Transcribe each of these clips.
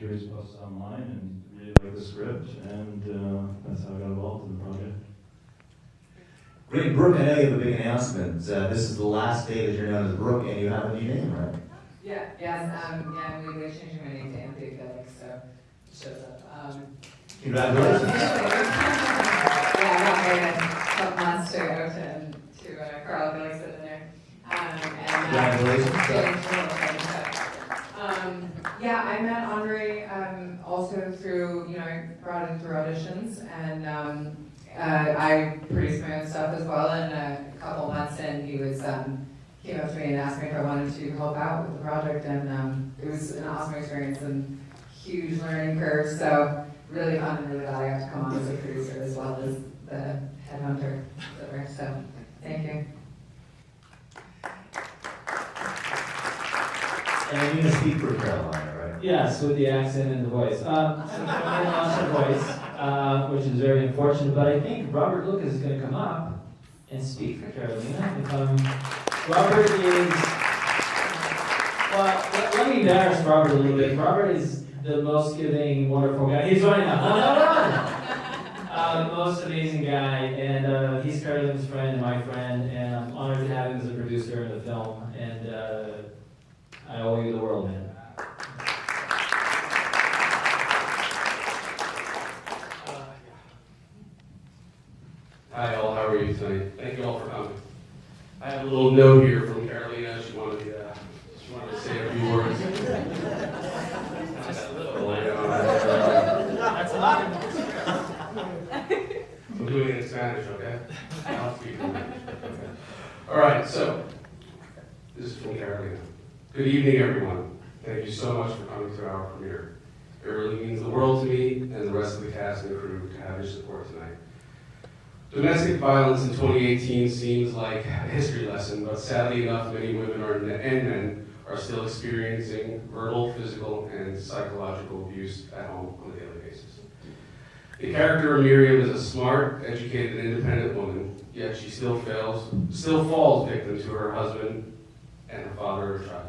curious posts online and really liked the script, and that's how I got involved in the project. Great, Brook, I know you have a big announcement. This is the last day that you're known as Brook, and you have a new name, right? Yeah, yes, we're changing my name to Anthony Felix, so it shows up. Congratulations. Yeah, I got married a couple months ago to Carl Felix in there. Congratulations. Yeah, I met Andre also through, I brought him through auditions, and I produced my own stuff as well, and a couple months in, he was came up to me and asked me if I wanted to help out with the project, and it was an awesome experience and huge learning curve, so really fun and really glad I got to come on as a producer as well as the headhunter, so thank you. And you're going to speak for Carolina, right? Yes, with the accent and the voice. So I lost the voice, which is very unfortunate, but I think Robert Lucas is going to come up and speak for Carolina. Robert is, well, let me embarrass Robert a little bit. Robert is the most giving, wonderful guy. He's running now. The most amazing guy, and he's Carolina's friend and my friend, and I'm honored to have him as a producer in the film, and I owe you the world, man. Hi all, how are you tonight? Thank you all for coming. I have a little note here from Carolina. She wanted to say a few words. That's a lot. I'm doing it in Spanish, okay? I'll speak in English. Okay. All right, so this is from Carolina. Good evening, everyone. Thank you so much for coming to our premiere. It really means the world to me and the rest of the cast and crew to have your support tonight. Domestic violence in 2018 seems like a history lesson, but sadly enough, many women and men are still experiencing verbal, physical, and psychological abuse at home on a daily basis. The character of Miriam is a smart, educated, and independent woman, yet she still falls victim to her husband and her father of a child.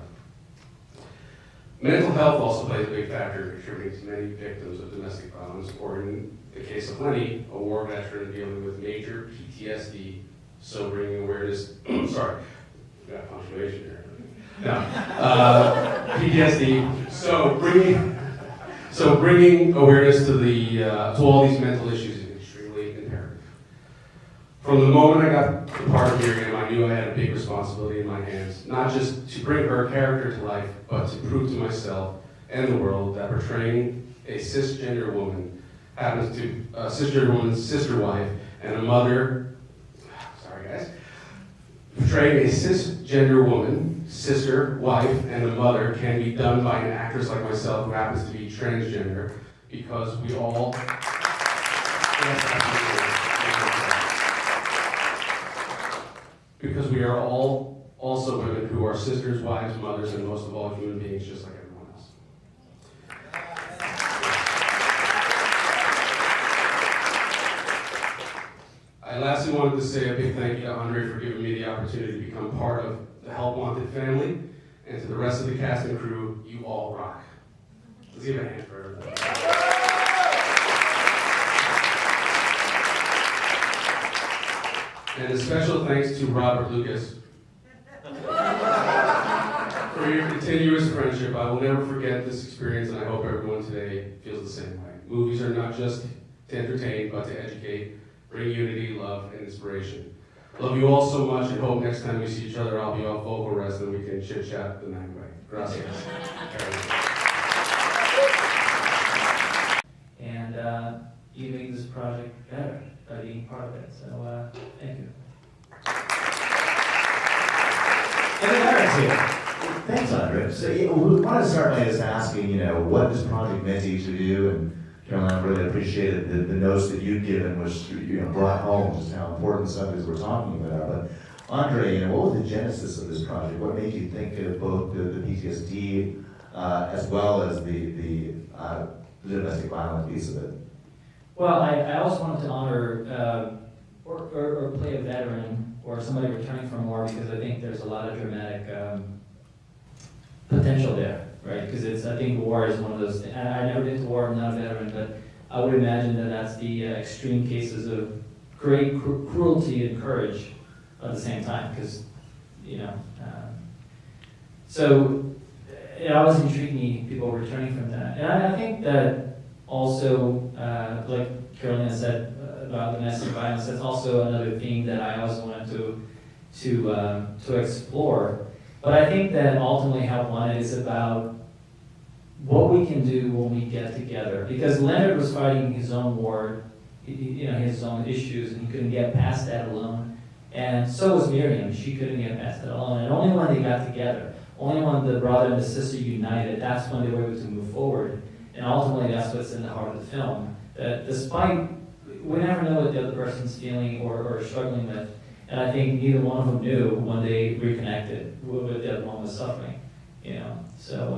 Mental health also plays a big factor in contributing to many victims of domestic violence, or in the case of Lenny, a war veteran dealing with major PTSD, so bringing awareness, sorry, got punctuation here. No, PTSD, so bringing awareness to all these mental issues is extremely imperative. From the moment I got the part of Miriam, I knew I had a big responsibility in my hands, not just to bring her character to life, but to prove to myself and the world that portraying a cisgender woman happens to a cisgender woman's sister wife and a mother, sorry guys, portraying a cisgender woman, sister, wife, and a mother can be done by an actress like myself who happens to be transgender, because we all, because we are all also women who are sisters, wives, mothers, and most of all human beings just like everyone else. I lastly wanted to say a big thank you to Andre for giving me the opportunity to become part of the Help Wanted family, and to the rest of the cast and crew, you all rock. Let's give a hand for everybody. And a special thanks to Robert Lucas for your continuous friendship. I will never forget this experience, and I hope everyone today feels the same way. Movies are not just to entertain, but to educate, bring unity, love, and inspiration. Love you all so much, and hope next time we see each other, I'll be off vocal rest and we can chit-chat the night away. Gracias. And you make this project better by being part of it, so thank you. Thanks, Andre. So we want to start by just asking, what this project meant to each of you, and Carolina really appreciated the notes that you'd given, which brought home just how important subjects we're talking about. But Andre, what was the genesis of this project? What made you think of both the PTSD as well as the domestic violence piece of it? Well, I also wanted to honor or play a veteran or somebody returning from war, because I think there's a lot of dramatic potential there, right? Because I think war is one of those, and I never been to war, I'm not a veteran, but I would imagine that that's the extreme cases of great cruelty and courage at the same time, because, so it always intrigued me, people returning from that. And I think that also, like Carolina said about domestic violence, that's also another theme that I also wanted to explore. But I think that ultimately Help Wanted is about what we can do when we get together. Because Leonard was fighting his own war, his own issues, and he couldn't get past that alone. And so was Miriam, she couldn't get past that alone. And only when they got together, only when the brother and the sister united, that's when they were able to move forward. And ultimately, that's what's in the heart of the film. That despite, we never know what the other person's feeling or struggling with. And I think neither one of them knew when they reconnected what the other one was suffering. So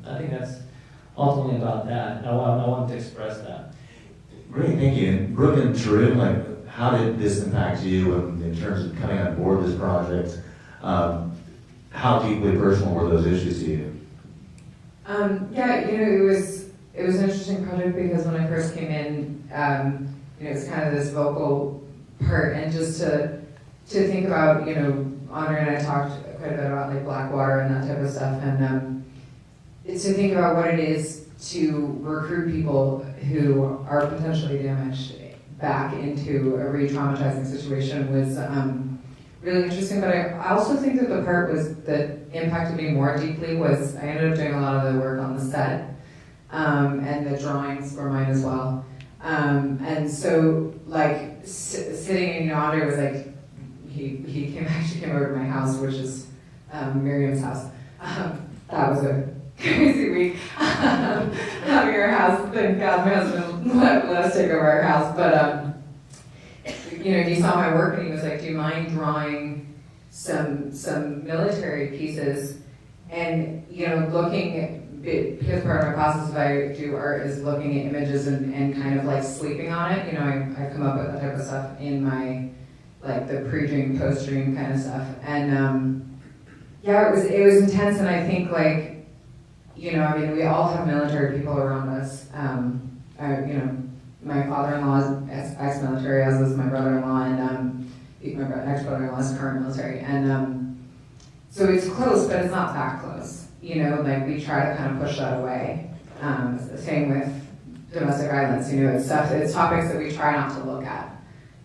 I think that's ultimately about that. I wanted to express that. Great, thank you. And Brook and Tarun, how did this impact you in terms of coming on board this project? How deeply personal were those issues to you? It was an interesting project because when I first came in, it was kind of this vocal part, and just to think about, Andre and I talked quite a bit about like Blackwater and that type of stuff, and to think about what it is to recruit people who are potentially damaged back into a re-traumatizing situation was really interesting. But I also think that the part that impacted me more deeply was I ended up doing a lot of the work on the set, and the drawings were mine as well. And so like sitting, Andre was like, he came over to my house, which is Miriam's house. That was a crazy week. Having our house, thank God my husband let us take over our house. But he saw my work and he was like, do you mind drawing some military pieces? And looking, because part of my process if I do art is looking at images and kind of like sleeping on it. I come up with that type of stuff in my like the pre-dream, post-dream kind of stuff. And it was intense, and I think like, we all have military people around us. My father-in-law is ex-military, as is my brother-in-law, and my ex-brother-in-law is current military. And so it's close, but it's not that close. Like we try to kind of push that away. Same with domestic violence, it's topics that we try not to look at.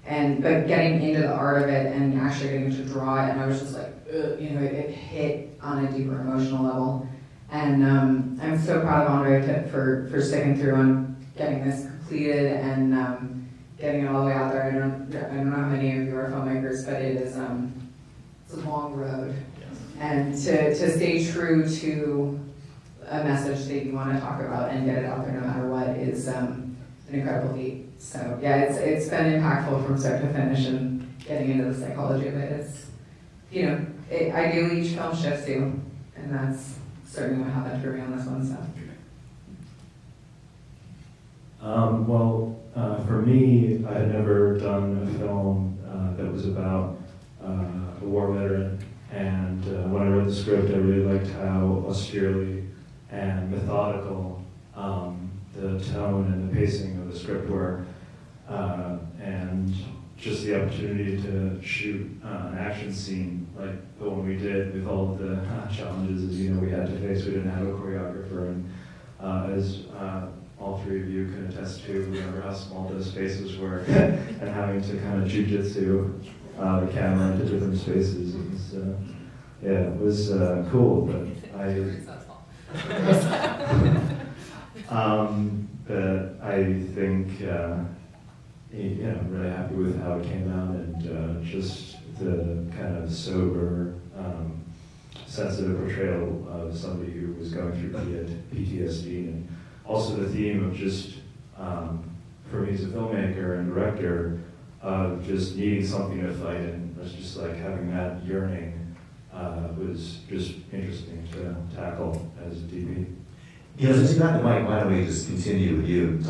But getting into the art of it and actually getting to draw it, and I was just like, it hit on a deeper emotional level. And I'm so proud of Andre for sticking through on getting this completed and getting it all the way out there. I don't know how many of you are filmmakers, but it's a long road. And to stay true to a message that you want to talk about and get it out there no matter what is an incredible feat. So it's been impactful from start to finish, and getting into the psychology of it is, ideally each film shifts you, and that's certainly what happened for me on this one. So. For me, I had never done a film that was about a war veteran, and when I wrote the script, I really liked how austerely and methodical the tone and the pacing of the script were, and just the opportunity to shoot an action scene like the one we did with all of the challenges we had to face. We didn't have a choreographer, and as all three of you can attest to, remember how small those spaces were, and having to kind of jujitsu the camera into different spaces. It was cool, but but I think I'm really happy with how it came out, and just the kind of sober, sensitive portrayal of somebody who was going through PTSD, and also the theme of just, for me as a filmmaker and director, of just needing something to fight in. It's just like having that yearning was just interesting to tackle as a DP. Since you got the mic, why don't we just continue with you?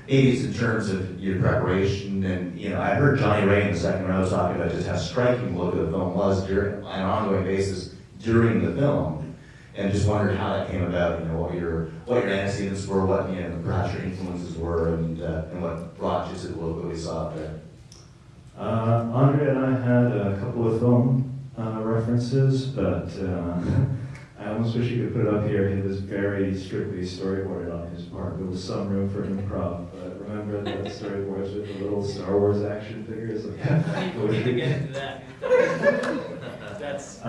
Maybe it's in terms of your preparation, and I heard Johnny Ray in the second row talking about just how striking the look of the film was on an ongoing basis during the film. and just wondered how that came about. What your antecedents were, what perhaps your influences were, and what brought you to the logo we saw up there. Andre and I had a couple of film references, but I almost wish you could put it up here. He was very strictly storyboarded on his part. There was some room for improv, but remember the storyboards with the little Star Wars action figures? We're gonna get into that. That's.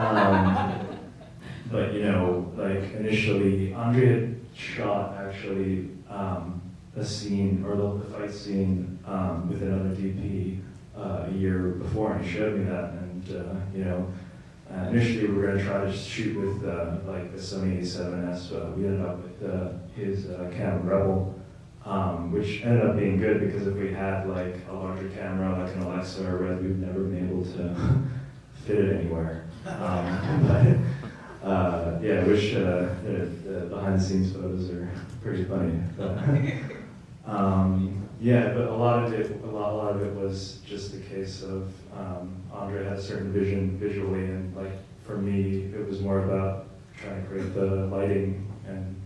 But initially, Andre had shot actually a scene, or the fight scene with another DP a year before, and he showed me that, and initially we were going to try to shoot with the Sony A7S, but we ended up with his Canon Rebel, which ended up being good because if we had a larger camera like an Alexa or Red, we'd never been able to fit it anywhere. I wish the behind the scenes photos are pretty funny. But, but a lot of it was just a case of Andre had a certain vision visually, and for me, it was more about trying to create the lighting and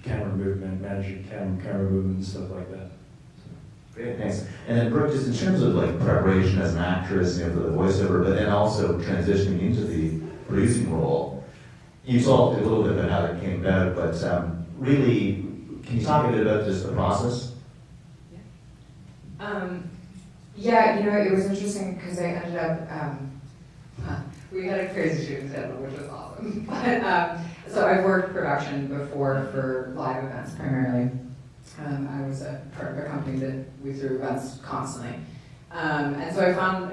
camera movement, managing camera movement and stuff like that. Great, thanks. And then Brook, just in terms of preparation as an actress, for the voiceover, but then also transitioning into the producing role, you talked a little bit about how that came about, but really, can you talk a bit about just the process? It was interesting because I ended up, we had a crazy shooting schedule, which was awesome. But, so I've worked production before for live events primarily. I was a part of a company that we threw events constantly. And so I found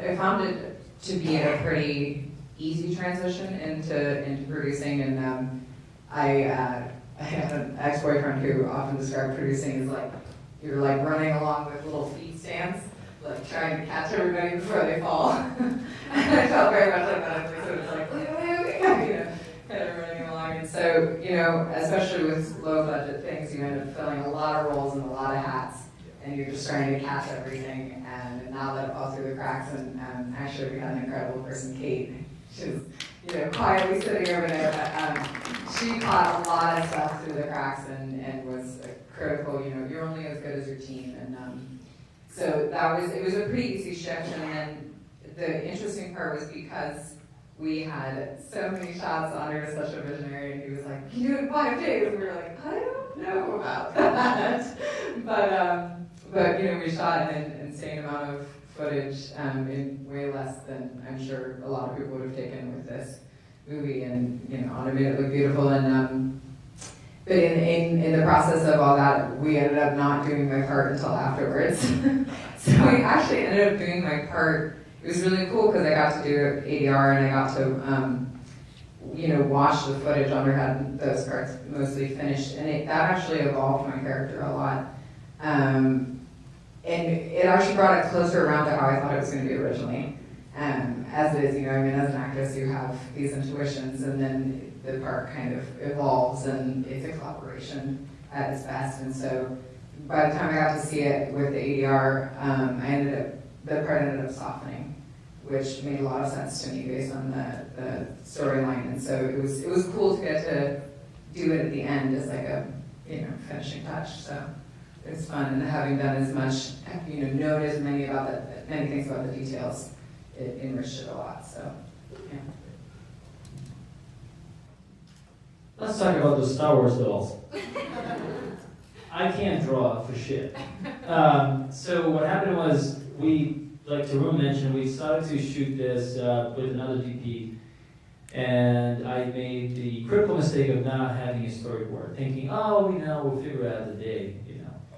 it to be a pretty easy transition into producing, and I had an ex-boyfriend who often described producing as you're running along with little feet stands, trying to catch everybody before they fall. And I felt very much like that. So it's kind of running along. And so, especially with low budget things, you end up filling a lot of roles and a lot of hats, and you're just trying to catch everything and not let it fall through the cracks. And actually, we had an incredible person, Kate. She was, quietly sitting over there, but she caught a lot of stuff through the cracks and was critical. You're only as good as your team, and so it was a pretty easy shift. And then the interesting part was because we had so many shots. Andre was such a visionary, and he was like, "Can you do it in 5 days?" And we were like, "I don't know about that," but we shot an insane amount of footage in way less than I'm sure a lot of people would have taken with this movie, and Andre made it look beautiful. And but in the process of all that, we ended up not doing my part until afterwards. So I actually ended up doing my part. It was really cool because I got to do ADR, and I got to watch the footage. Andre had those parts mostly finished, and that actually evolved my character a lot. And it actually brought it closer around to how I thought it was going to be originally. As it is, as an actress, you have these intuitions, and then the part kind of evolves, and it's a collaboration at its best. And so, by the time I got to see it with the ADR, the part ended up softening, which made a lot of sense to me based on the storyline. And so it was cool to get to do it at the end as a finishing touch. So. It's fun, and having done as much, known as many things about the details, it enriched it a lot. So, yeah. Let's talk about the Star Wars dolls. I can't draw for shit. So what happened was like Tarun mentioned, we started to shoot this with another DP, and I made the critical mistake of not having a storyboard, thinking, we'll figure it out the day,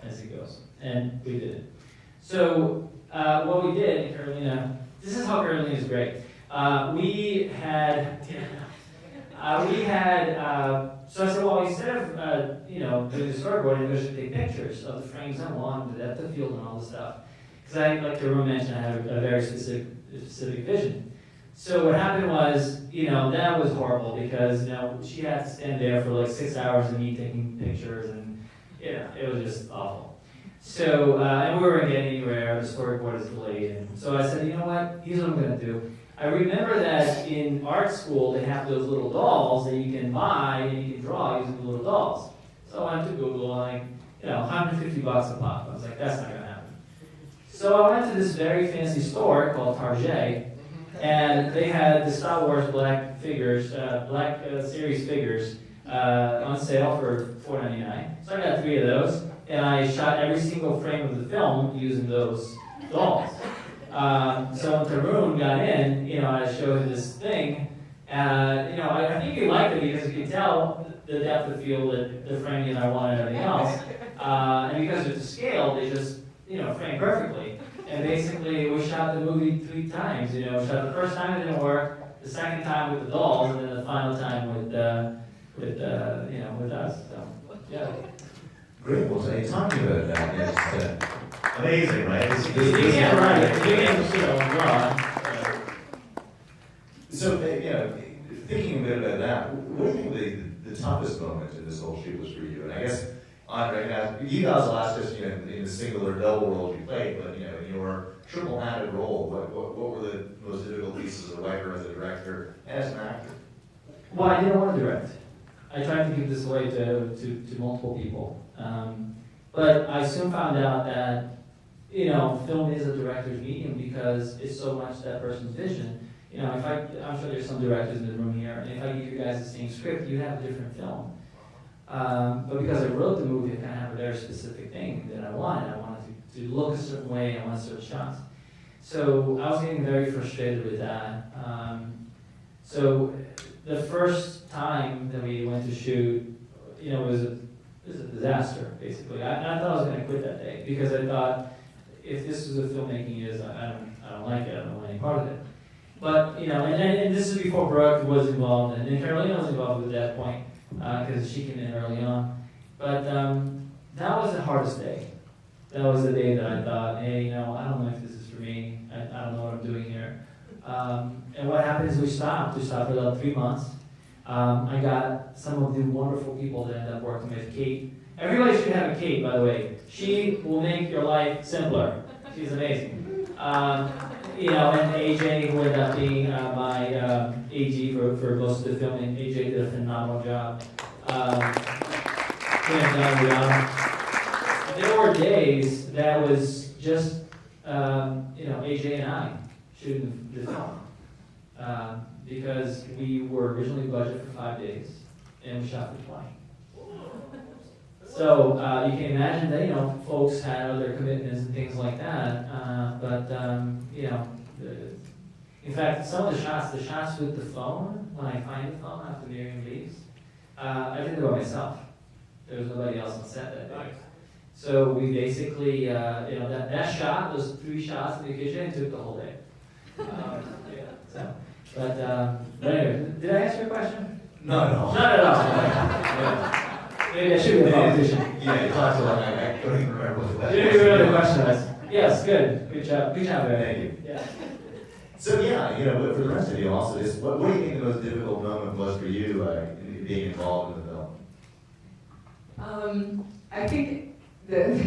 as it goes. And we did it. So what we did, Carolina, this is how Carolina is great. So I said, well, instead of, doing the storyboard, we should take pictures of the frames I want, the depth of field and all this stuff. Because like Tarun mentioned, I have a very specific vision. So what happened was, that was horrible because, she had to stand there for 6 hours of me taking pictures, and it was just awful. So, and we weren't getting anywhere, the storyboard is delayed. And so I said, you know what, here's what I'm going to do. I remember that in art school they have those little dolls that you can buy and you can draw using the little dolls. So I went to Google, like, $150 a pop. I was like, that's not gonna happen. So I went to this very fancy store called Target, and they had the Star Wars Black figures, Black Series figures, on sale for $4.99. So I got 3 of those, and I shot every single frame of the film using those dolls. So when Tarun got in, I showed him this thing, and I think he liked it because you could tell the depth of field, the framing that I wanted, and everything else. And because it's to scale, they just frame perfectly. And basically, we shot the movie 3 times. We shot the first time it didn't work, the second time with the dolls, and then the final time with us. So yeah. Great. Well, so talking about that, it's amazing, right? You can't write it. You can't draw. So, thinking a bit about that, what do you think the toughest moment in this whole shoot was for you? And I guess, Andre, now, you guys will ask us, in the single or double roles you played, but, in your triple-hatted role, what were the most difficult pieces as a writer, as a director, and as an actor? Well, I didn't want to direct. I tried to give this away to multiple people. But I soon found out that, film is a director's medium because it's so much that person's vision. I'm sure there's some directors in the room here, and if I give you guys the same script, you'd have a different film. But because I wrote the movie, I kind of have a very specific thing that I wanted. I wanted to look a certain way, I wanted certain shots. So I was getting very frustrated with that. So the first time that we went to shoot, it was a disaster, basically. I thought I was going to quit that day because I thought, if this is what filmmaking is, I don't like it. I don't want any part of it. But and this is before Brook was involved, and then Carolina was involved at that point because she came in early on. But that was the hardest day. That was the day that I thought, hey, I don't know if this is for me. I don't know what I'm doing here. And what happened is we stopped. We stopped for about 3 months. I got some of the wonderful people that ended up working with. Kate. Everybody should have a Kate, by the way. She will make your life simpler. She's amazing. And AJ, who ended up being my AG for most of the filming. AJ did a phenomenal job. There were days that was just, AJ and I shooting the film. Because we were originally budgeted for 5 days, and we shot for 20. So you can imagine that folks had other commitments and things like that. In fact, some of the shots with the phone, when I find the phone after Miriam leaves, I did it by myself. There was nobody else on set that day. So we basically, that shot, those 3 shots in the kitchen, took the whole day. But anyway, did I answer your question? Not at all. Not at all. Yeah. Maybe I should be a politician. Yeah, you talked so long, I don't even remember what that was. You didn't even know the question was. Yes, good. Good job. Good job, Eric. Thank you. Yeah. So for the rest of you also, what do you think the most difficult moment was for you being involved in the film? I think the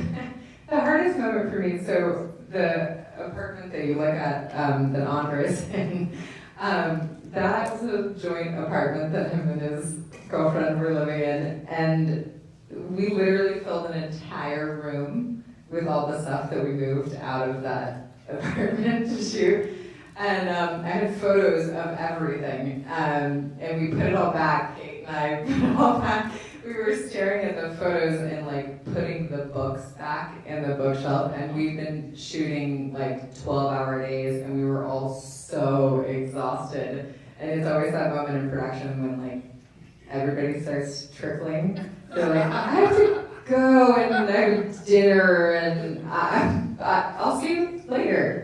hardest moment for me, so the apartment that you look at, that Andre's in, that was a joint apartment that him and his girlfriend were living in, and we literally filled an entire room with all the stuff that we moved out of that apartment to shoot. And I had photos of everything, and we put it all back. Kate and I put it all back. We were staring at the photos and putting the books back in the bookshelf, and we've been shooting 12-hour days, and we were all so exhausted. And it's always that moment in production when everybody starts trickling. They're like, I have to go and have dinner, and I'll see you later,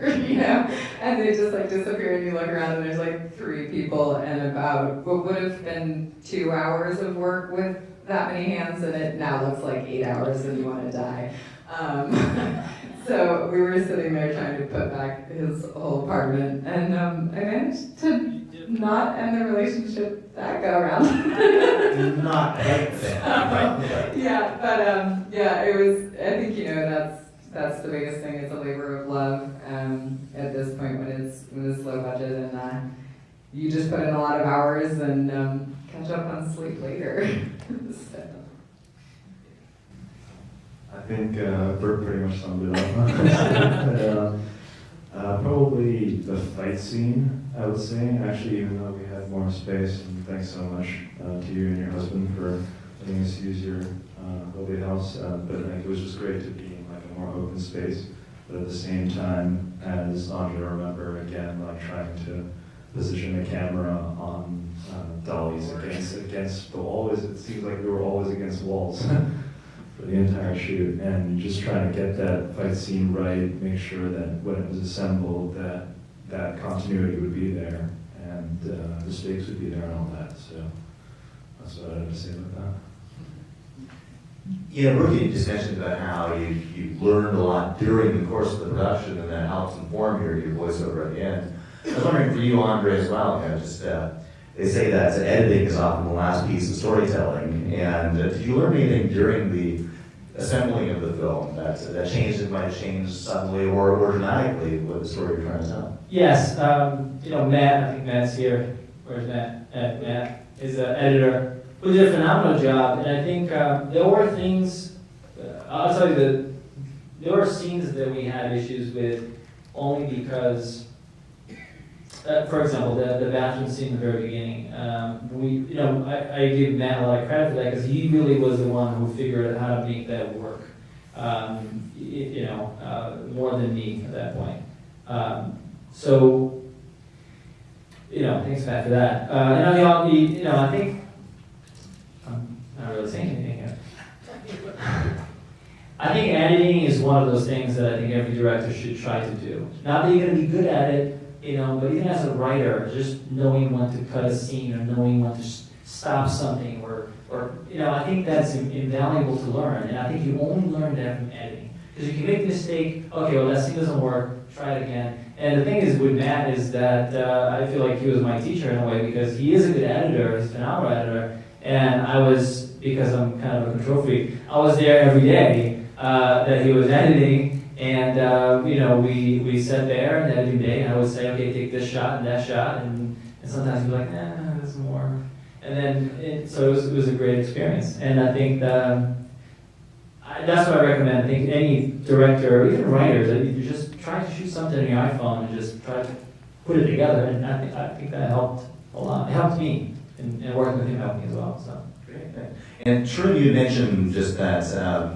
And they just disappear, and you look around, and there's 3 people and about what would have been 2 hours of work with that many hands, and it now looks like 8 hours, and you want to die. So we were sitting there trying to put back his whole apartment, and I managed to not end the relationship that go around. Not like that. Yeah, but it was. I think that's the biggest thing. It's a labor of love at this point when it's low budget, and you just put in a lot of hours and catch up on sleep later. So. I think Brook pretty much summed it up. Probably the fight scene, I would say, actually, even though we had more space, and thanks so much to you and your husband for letting us use your lovely house, but like, it was just great to be in like a more open space, but at the same time, as Andre remember, again, like trying to position the camera on dollies against the wall. It seems like we were always against walls for the entire shoot, and just trying to get that fight scene right, make sure that when it was assembled, that continuity would be there, and the stakes would be there and all that. So that's what I have to say about that. Yeah, Brook, you just mentioned about how you learned a lot during the course of the production, and that helps inform your voiceover at the end. I was wondering for you, Andre, as well, just they say that editing is often the last piece of storytelling, and did you learn anything during the assembling of the film that changed, it might have changed suddenly or dramatically what the story you're trying to tell? Yes, Matt, I think Matt's here. Where's Matt? Matt is the editor, who did a phenomenal job, and I think there were things, I'll tell you there were scenes that we had issues with only because, for example, the bathroom scene in the very beginning, I give Matt a lot of credit for that because he really was the one who figured out how to make that work, more than me at that point. Thanks Matt for that. I think, I'm not really saying anything here. I think editing is one of those things that I think every director should try to do. Not that you're going to be good at it, but even as a writer, just knowing when to cut a scene or knowing when to stop something or I think that's invaluable to learn. And I think you only learn that from editing. Because you can make a mistake, okay, well that scene doesn't work, try it again. And the thing is with Matt is that I feel like he was my teacher in a way because he is a good editor, he's a phenomenal editor. And I was, because I'm kind of a control freak, I was there every day that he was editing. And we sat there and editing day, and I would say, okay, take this shot and that shot, and sometimes he'd be like, there's more. And then, so it was a great experience. And I think that's what I recommend. I think any director, or even writers, that you just try to shoot something on your iPhone and just try to put it together. And I think that helped a lot. It helped me, and working with him helped me as well. So. And Tarun, you mentioned just that,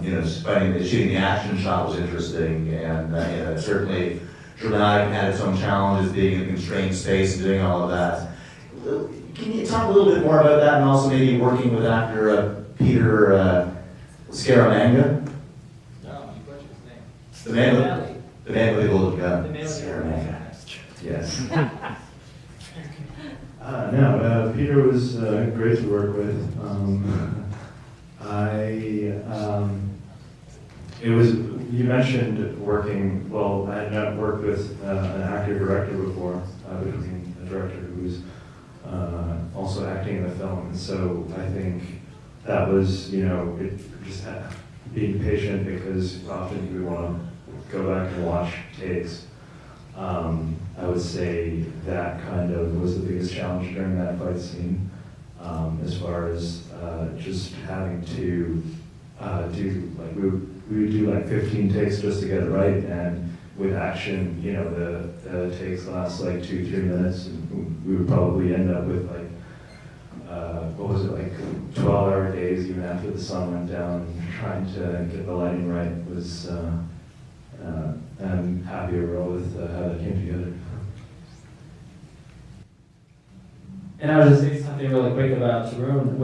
just finding that shooting the action shot was interesting, and certainly dramatic had its own challenges, being in a constrained space and doing all of that. Can you talk a little bit more about that, and also maybe working with actor Peter Scaramanga? No, you butchered his name. The man with the golden gun. The man with the Scaramanga. Yes. No, Peter was great to work with. You mentioned working, well, I had not worked with an actor-director before, between a director who was also acting in the film, and so I think that was, being patient because often we want to go back and watch takes. I would say that kind of was the biggest challenge during that fight scene, as far as just having to do, like, we would do like 15 takes just to get it right, and with action, the takes last like 2-3 minutes, and we would probably end up with like, 12-hour days even after the sun went down, and trying to get the lighting right was, I'm happy overall with how that came together. And I was just saying something really quick about Tarun,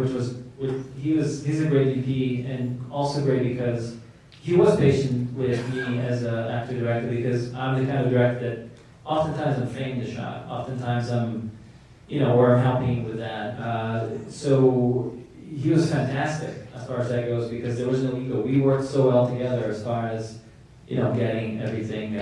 he's a great DP, and also great because he was patient with me as an actor-director, because I'm the kind of director that oftentimes I'm framing the shot, oftentimes I'm, or I'm helping with that. So he was fantastic as far as that goes, because there was no ego. We worked so well together as far as, getting everything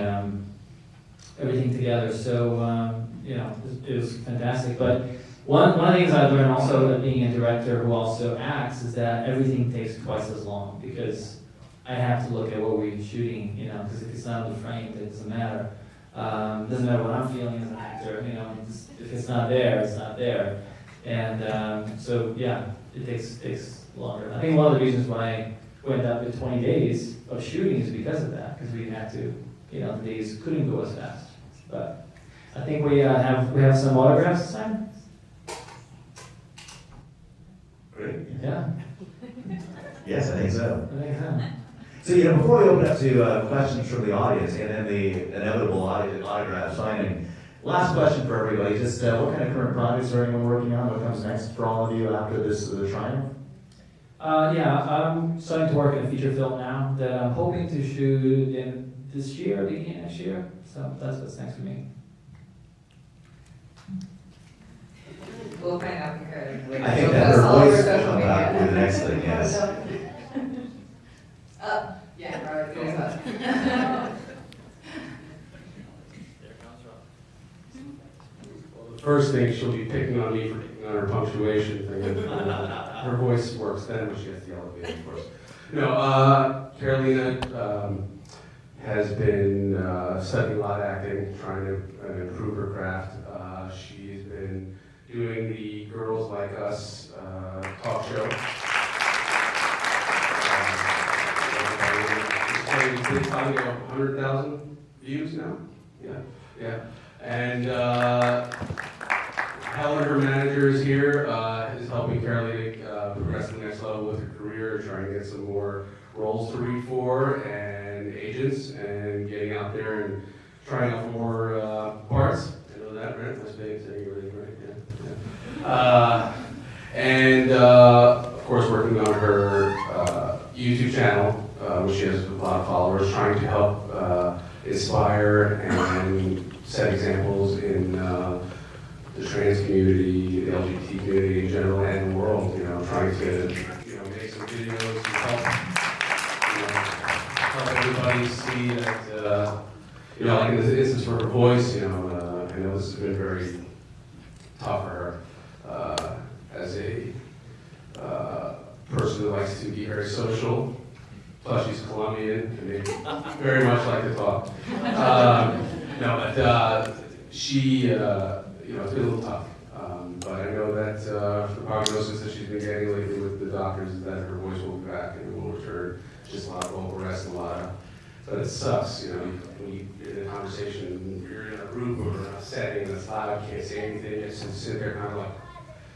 together. So, it was fantastic. But one of the things I've learned also being a director who also acts is that everything takes twice as long, because I have to look at what we're shooting, because if it's not in the frame, it doesn't matter. Doesn't matter what I'm feeling as an actor, you know, if it's not there, it's not there. And so, yeah, it takes longer. I think one of the reasons why we ended up with 20 days of shooting is because of that, because we had to, you know, the days couldn't go as fast. But I think we have some autographs to sign. Great. Yeah, Yes, I think so. I think so. So, you know, before we open up to questions from the audience and then the inevitable autograph signing, last question for everybody, just what kind of current projects are anyone working on? What comes next for all of you after this triumph? Yeah, I'm starting to work on a feature film now that I'm hoping to shoot in this year, beginning next year. So that's what's next for me. We'll find out because. I think that her voice will come back with the next thing, yes. Yeah, Robert, do that. Well, the first thing, she'll be picking on me for picking on her punctuation thing. Her voice works then when she has the elevator, of course. No, Carolina has been studying a lot of acting, trying to improve her craft. She's been doing the Girls Like Us talk show. It's probably 100,000 views now. Yeah. And Helen, her manager, is here, is helping Carolina progress to the next level with her career, trying to get some more roles to read for and agents, and getting out there and trying out for more parts. I know that, right? That's big, saying everything, right? Yeah. And of course, working on her YouTube channel, which she has a lot of followers, trying to help inspire and set examples in the trans community, the LGBT community in general, and the world. You know, trying to make some videos and help everybody see that. Like in this instance for her voice, I know this has been very tough for her as a person who likes to be very social. Plus, she's Colombian, and they very much like to talk. She, it's been a little tough. But I know that the prognosis that she's been getting lately with the doctors is that her voice will be back and it will return. Just a lot of vocal rest and a lot of. But it sucks, when you're in a conversation, you're in a room or a setting that's loud, you can't say anything, you just sit there kind of like.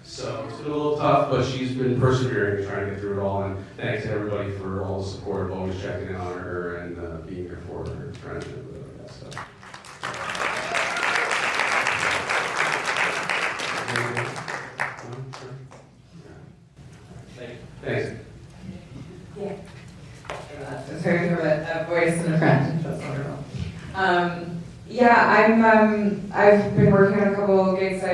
So it's been a little tough, but she's been persevering and trying to get through it all. And thanks to everybody for all the support of always checking in on her and being here for her, trying to do that stuff. Thanks. Yeah. Just heard her voice and a friend. That's wonderful. I've been working on a couple of gigs. I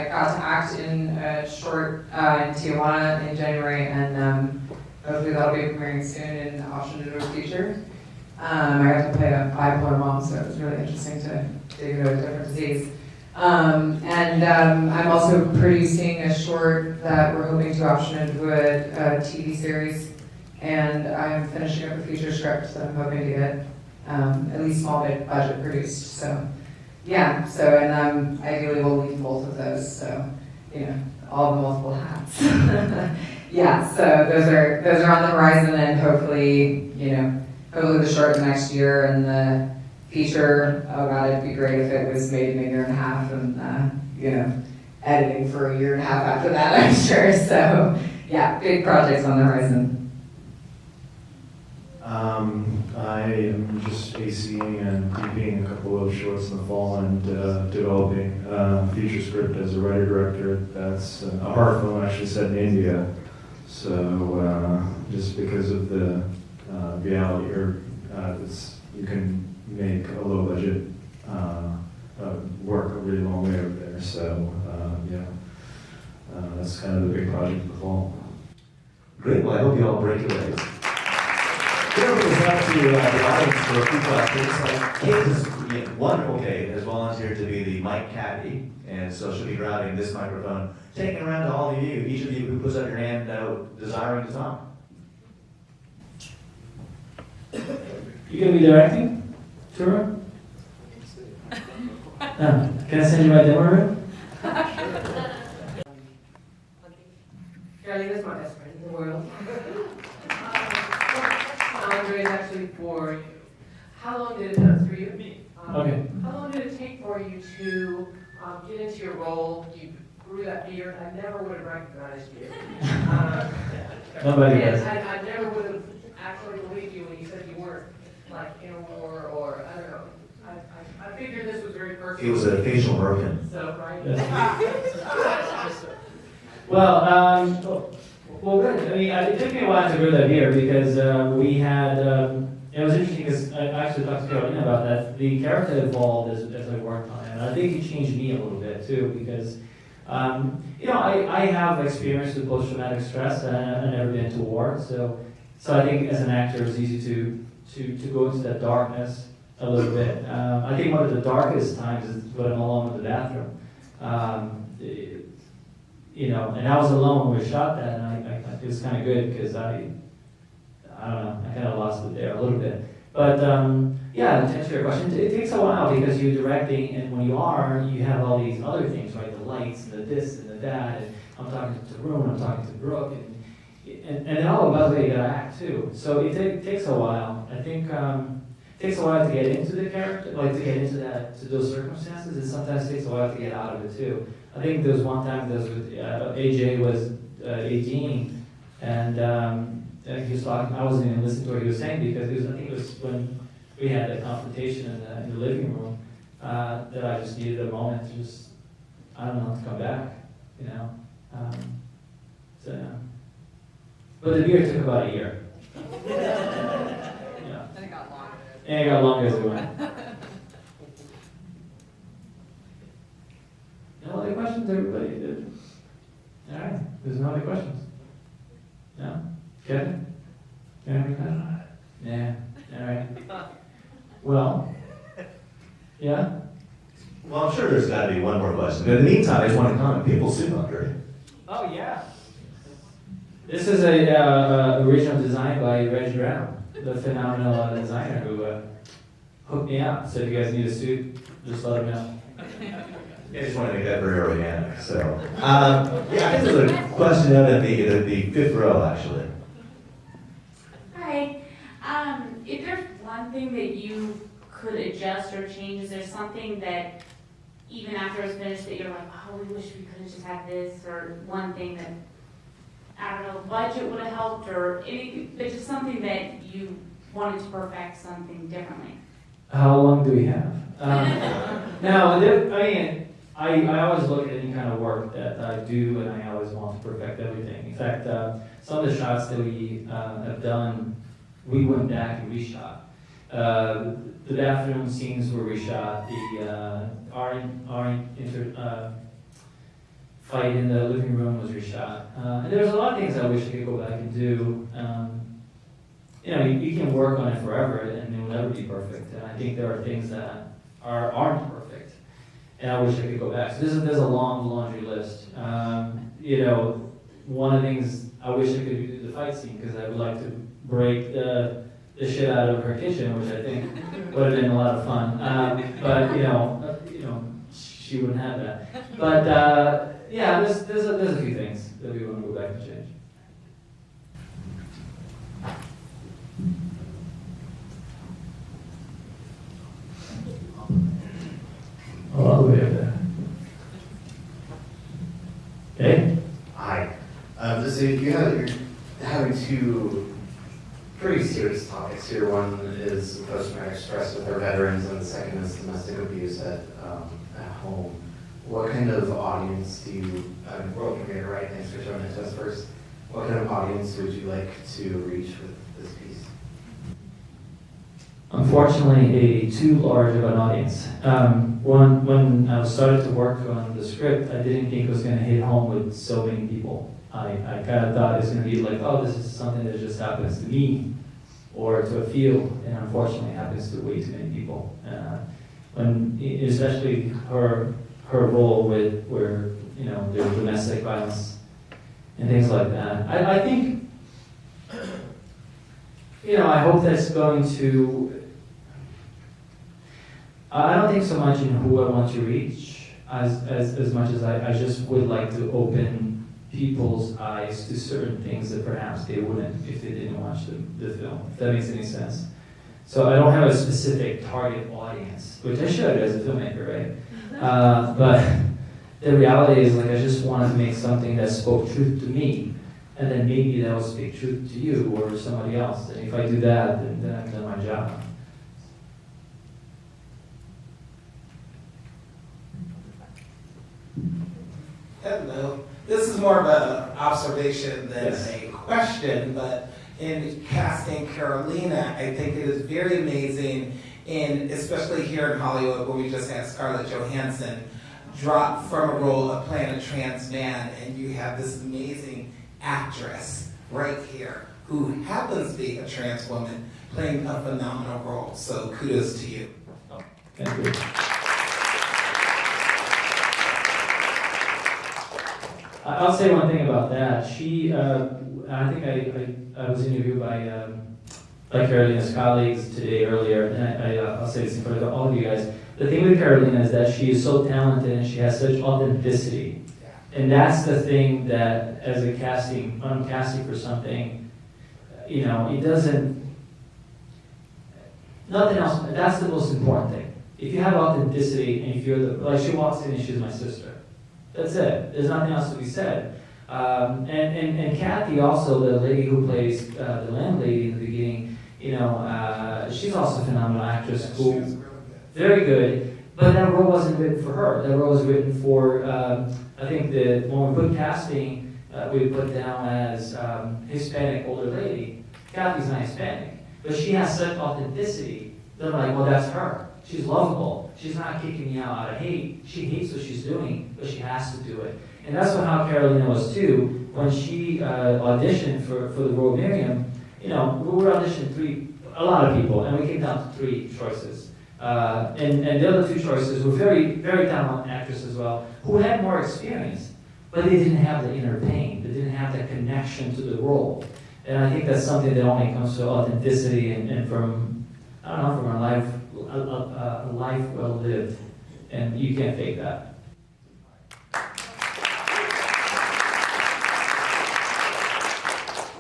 got to act in a short in Tijuana in January, and hopefully that'll be premiering soon in Option to Do a Feature. I got to play a bipolar mom, so it was really interesting to dig into a different disease. I'm also producing a short that we're hoping to option into a TV series, and I'm finishing up a feature script that I'm hoping to get at least small budget produced. So. Yeah, and ideally we'll leave both of those, so, all the multiple hats. So those are on the horizon, and hopefully the short next year, and the feature, oh god, it'd be great if it was made in a year and a half, and, editing for a year and a half after that, I'm sure. So, yeah, big projects on the horizon. I am just ACing and DPing a couple of shorts in the fall and developing a feature script as a writer-director. That's a horror film actually set in India. So just because of the reality, you can make a low-budget work a really long way over there. So that's kind of the big project of the fall. Great. Well, I hope you all break your legs. We're going to go back to the audience for a few questions. Kate is wonderful. Kate has volunteered to be the mic caddy, and so she'll be grabbing this microphone, taking it around to all of you, each of you who puts up your hand desiring to talk. You gonna be directing, Tarun? Can I send you my demo room? Carolina is my best friend in the world. Andre is actually for you. How long did it take for you? Okay. How long did it take for you to get into your role? You grew that beard. I never would have recognized you. Nobody And does. I never would have actually believed you when you said you weren't like in a war or I don't know. I figured this was very personal. It was a facial broken. So, right? Well, good. I mean, it took me a while to grow that beard because we had. It was interesting because I actually talked to Carolina about that. The character evolved as I worked on it, and I think it changed me a little bit too because, I have experience with post-traumatic stress, and I've never been to war, so I think as an actor it was easy to go into that darkness a little bit. I think one of the darkest times is when I'm alone in the bathroom. And I was alone when we shot that, and it was kind of good because I don't know, I kind of lost it there a little bit. But to answer your question, it takes a while because you're directing, and when you have all these other things, right? The lights, and the this, and the that, and I'm talking to Tarun, I'm talking to Brook, and then by the way, you gotta act too. So it takes a while. I think it takes a while to get into the character, like to get into to those circumstances, and sometimes it takes a while to get out of it too. I think there was one time that was with AJ was 18, and he was talking. I wasn't even listening to what he was saying because I think it was when we had a confrontation in the living room that I just needed a moment to just, I don't know, to come back, But the beard took about a year. Yeah. And it got longer. And it got longer as it went. No other questions, everybody? Good. All right, there's no other questions. No? Kevin? You have any questions? Yeah, all right. Well, yeah? Well, I'm sure there's got to be one more question. But in the meantime, I just want to comment. People sue Andre. Oh, yeah. This is a original design by Reg Brown, the phenomenal designer who hooked me up. So if you guys need a suit, just let him know. I just want to make that very organic. So, I think there's a question out in the fifth row, actually. Hi. If there's one thing that you could adjust or change, is there something that even after it's finished that you're like, oh, we wish we could have just had this, or one thing that, I don't know, budget would have helped, or anything, but just something that you wanted to perfect something differently? How long do we have? I always look at any kind of work that I do, and I always want to perfect everything. In fact, some of the shots that we have done, we went back and reshot. The bathroom scenes were reshot. Our fight in the living room was reshot. And there's a lot of things I wish I could go back and do. You can work on it forever, and it will never be perfect. And I think there are things that aren't perfect, and I wish I could go back. So there's a long laundry list. One of the things I wish I could do the fight scene because I would like to break the shit out of her kitchen, which I think would have been a lot of fun. But she wouldn't have that. But there's a few things that we want to go back and change. All the way up there. Okay. Hi. So you're having two pretty serious topics here. One is post-traumatic stress with our veterans, and the second is domestic abuse at home. What kind of audience do you, world premiere, right? Thanks for showing it to us first. What kind of audience would you like to reach with this piece? Unfortunately, too large of an audience. When I started to work on the script, I didn't think it was going to hit home with so many people. I kind of thought it was going to be like, oh, this is something that just happens to me or to a field, and unfortunately it happens to way too many people. Especially her role with where there's domestic violence and things like that. I think I hope that's going to. I don't think so much in who I want to reach as much as I just would like to open people's eyes to certain things that perhaps they wouldn't if they didn't watch the film, if that makes any sense. So I don't have a specific target audience, which I should as a filmmaker, right? But the reality is, like, I just wanted to make something that spoke truth to me, and then maybe that will speak truth to you or somebody else. And if I do that, then I've done my job. Hello. This is more of an observation than Yes. a question, but in casting Carolina, I think it is very amazing, and especially here in Hollywood, where we just had Scarlett Johansson drop from a role of playing a trans man, and you have this amazing actress right here who happens to be a trans woman playing a phenomenal role. So kudos to you. Thank you. I'll say one thing about that. She, I think I was interviewed by Carolina's colleagues today earlier, and I'll say this in front of all of you guys. The thing with Carolina is that she is so talented and she has such authenticity. And that's the thing that, as a casting, when I'm casting for something, you know, it doesn't, nothing else, that's the most important thing. If you have authenticity and if you're the, like she walks in and she's my sister. That's it. There's nothing else to be said. And Kathy also, the lady who plays the landlady in the beginning, you know, she's also a phenomenal actress She who, was really good. very good, but that role wasn't written for her. That role was written for, I think when we put casting, we put down as Hispanic older lady. Kathy's not Hispanic, but she has such authenticity that I'm like, well, that's her. She's lovable. She's not kicking me out of hate. She hates what she's doing, but she has to do it. And that's how Carolina was too. When she auditioned for the role of Miriam, you know, we were auditioning a lot of people, and we came down to 3 choices. And the other 2 choices were very, very talented actresses as well, who had more experience, but they didn't have the inner pain. They didn't have that connection to the role. And I think that's something that only comes to authenticity and from, I don't know, from a life well lived. And you can't fake that.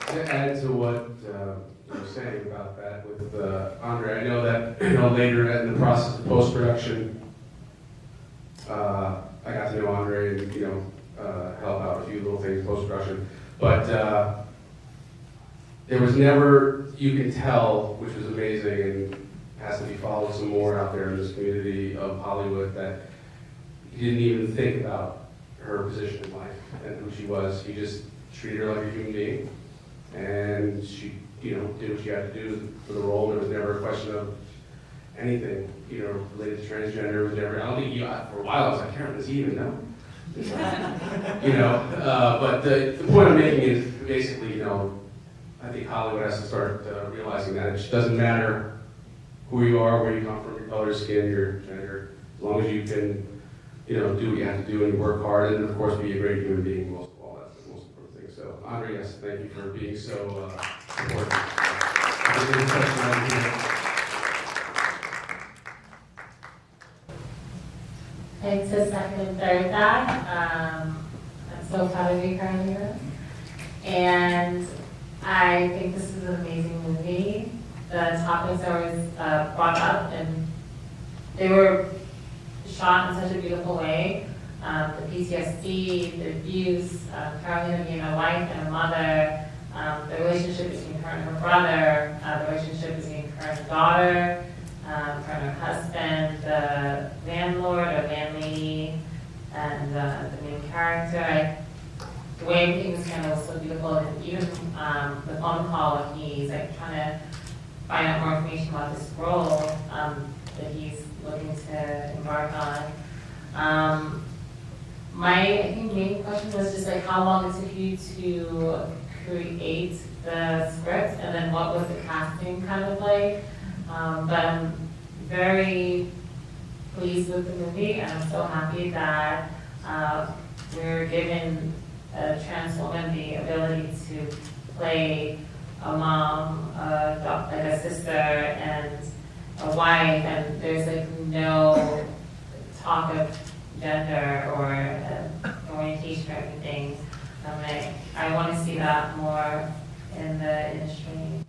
To add to what you were saying about that with Andre, I know that later in the process of post-production, I got to know Andre and help out a few little things post-production, but there was never, you can tell, which was amazing and has to be followed some more out there in this community of Hollywood, that he didn't even think about her position in life and who she was. He just treated her like a human being. And she, did what she had to do for the role. There was never a question of anything, related to transgender. It was never, I don't think for a while I was like, Karen, does he even know? But the point I'm making is basically, I think Hollywood has to start realizing that it doesn't matter who you are, where you come from, your color, skin, your gender, as long as you can, do what you have to do and work hard, and of course be a great human being. Most of all, that's the most important thing. So, Andre, yes, thank you for being so supportive. It's the second and third that. I'm so proud of you, Carolina. And I think this is an amazing movie. The topics that was brought up, and they were shot in such a beautiful way. The PTSD, the abuse, Carolina being a wife and a mother, the relationship between her and her brother, the relationship between her and her daughter, her and her husband, the landlord or landlady, and the main character. The way everything was handled was so beautiful, and even the phone call when he's like trying to find out more information about this role that he's looking to embark on. I think main question was just like how long it took you to create the script, and then what was the casting kind of like. But I'm very pleased with the movie, and I'm so happy that we're given a trans woman the ability to play a mom, like a sister, and a wife and there's like no talk of gender or orientation or anything. I'm like, I want to see that more in the industry.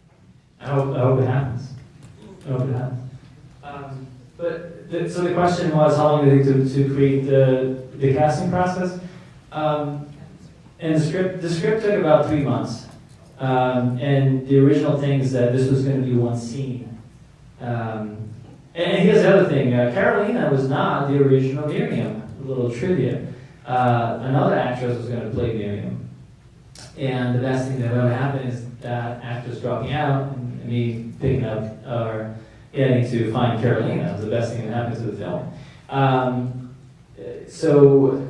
I hope it happens. I hope it happens. So the question was, how long did it take to create the casting process? And the script took about 3 months. And the original thing is that this was going to be one scene. And here's the other thing, Carolina was not the original Miriam, a little trivia. Another actress was going to play Miriam. And the best thing that ever happened is that actress dropping out and me picking up or getting to find Carolina. It was the best thing that happened to the film. So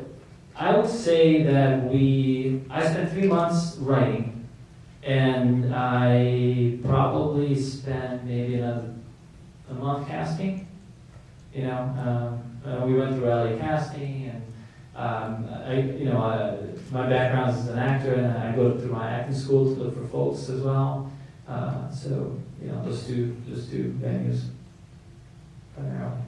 I would say that I spent 3 months writing, and I probably spent maybe a month casting. You know, we went through LA casting, and my background is as an actor, and I go through my acting school to look for folks as well. So those two venues primarily.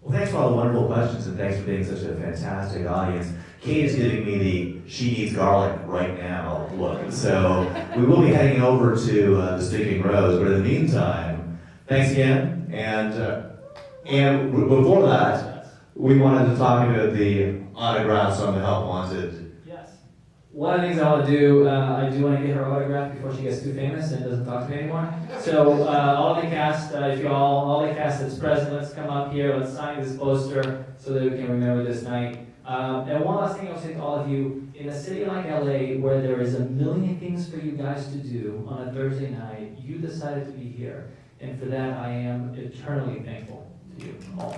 Well, thanks for all the wonderful questions, and thanks for being such a fantastic audience. Kate is giving me the "she needs garlic right now" look, so we will be heading over to the Sticking Rose. But in the meantime, thanks again, and before that, we wanted to talk about the autographs on the Help Wanted. Yes. One of the things I want to do, I do want to get her autograph before she gets too famous and doesn't talk to me anymore. So all the cast, all the cast that's present, let's come up here, let's sign this poster so that we can remember this night. And one last thing I'll say to all of you, in a city like LA where there is a million things for you guys to do on a Thursday night, you decided to be here. And for that, I am eternally thankful to you all.